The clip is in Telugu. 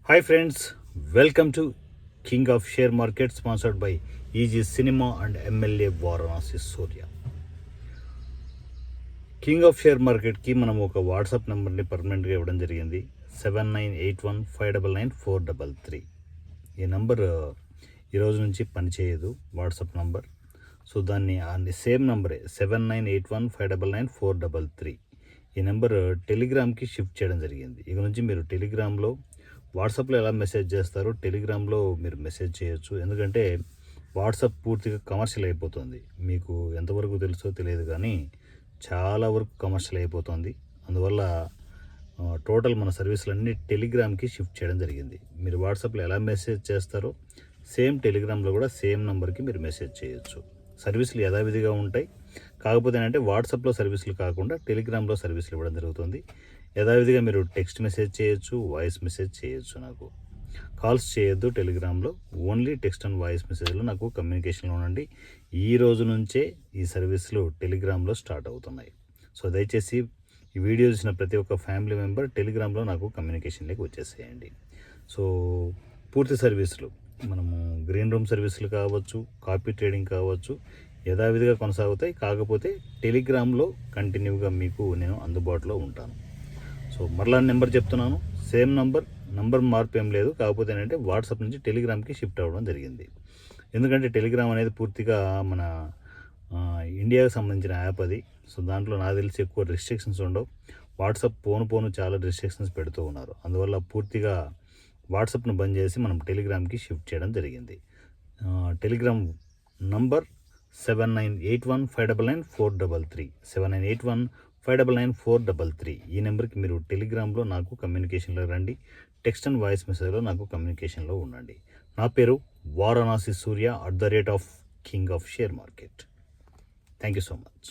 Hi friends, welcome to King of Share Market sponsored by EG Cinema and MLA Varanasi Surya. King of share మార్కెట్కి మనం ఒక వాట్సాప్ నెంబర్ని పర్మనెంట్గా ఇవ్వడం జరిగింది. 7981599433. ఈ నెంబర్ ఈరోజు నుంచి పనిచేయదు వాట్సాప్ నంబర్. సో దాన్ని సేమ్ నంబరే 7981599433. ఈ నెంబర్ టెలిగ్రామ్కి షిఫ్ట్ చేయడం జరిగింది. ఇక నుంచి మీరు టెలిగ్రామ్లో వాట్సాప్లో ఎలా మెసేజ్ చేస్తారో టెలిగ్రామ్లో మీరు మెసేజ్ చేయొచ్చు. ఎందుకంటే వాట్సాప్ పూర్తిగా కమర్షియల్ అయిపోతుంది. మీకు ఎంతవరకు తెలుసో తెలియదు కానీ చాలా వరకు కమర్షియల్ అయిపోతుంది. అందువల్ల టోటల్ మన సర్వీసులన్నీ టెలిగ్రామ్కి షిఫ్ట్ చేయడం జరిగింది. మీరు వాట్సాప్లో ఎలా మెసేజ్ చేస్తారో సేమ్ టెలిగ్రామ్లో కూడా సేమ్ నెంబర్కి మీరు మెసేజ్ చేయొచ్చు. సర్వీసులు యథావిధిగా ఉంటాయి. కాకపోతే ఏంటంటే వాట్సాప్లో సర్వీసులు కాకుండా టెలిగ్రామ్లో సర్వీసులు ఇవ్వడం జరుగుతుంది. యథావిధిగా మీరు టెక్స్ట్ మెసేజ్ చేయొచ్చు, వాయిస్ మెసేజ్ చేయొచ్చు. నాకు కాల్స్ చేయొద్దు టెలిగ్రామ్లో, ఓన్లీ టెక్స్ట్ అండ్ వాయిస్ మెసేజ్లో నాకు కమ్యూనికేషన్లో ఉండండి. ఈ రోజు నుంచే ఈ సర్వీసులు టెలిగ్రామ్లో స్టార్ట్ అవుతున్నాయి. సో దయచేసి ఈ వీడియో చూసిన ప్రతి ఒక్క ఫ్యామిలీ మెంబర్ టెలిగ్రామ్లో నాకు కమ్యూనికేషన్లోకి వచ్చేసేయండి. సో పూర్తి సర్వీసులు మనము గ్రీన్ రూమ్ సర్వీసులు కావచ్చు, కాపీ ట్రేడింగ్ కావచ్చు, యథావిధిగా కొనసాగుతాయి. కాకపోతే టెలిగ్రామ్లో కంటిన్యూగా మీకు నేను అందుబాటులో ఉంటాను. సో మరలా నెంబర్ చెప్తున్నాను, సేమ్ నంబర్ మార్పు ఏం లేదు. కాకపోతే ఏంటంటే వాట్సాప్ నుంచి టెలిగ్రామ్కి షిఫ్ట్ అవ్వడం జరిగింది. ఎందుకంటే టెలిగ్రామ్ అనేది పూర్తిగా మన ఇండియాకి సంబంధించిన యాప్ అది. సో దాంట్లో నాకు తెలిసి ఎక్కువ రిస్ట్రిక్షన్స్ ఉండవు. వాట్సాప్ పోను చాలా రిస్ట్రిక్షన్స్ పెడుతూ ఉన్నారు. అందువల్ల పూర్తిగా వాట్సాప్ను బంద్ చేసి మనం టెలిగ్రామ్కి షిఫ్ట్ చేయడం జరిగింది. Telegram number 7981599433 7981599433. ఈ నెంబర్కి మీరు టెలిగ్రామ్లో నాకు కమ్యూనికేషన్లో రండి. టెక్స్ట్ అండ్ వాయిస్ మెసేజ్లో నాకు కమ్యూనికేషన్లో ఉండండి. నా పేరు వారణాసి సూర్య @King of Share Market. Thank you so much.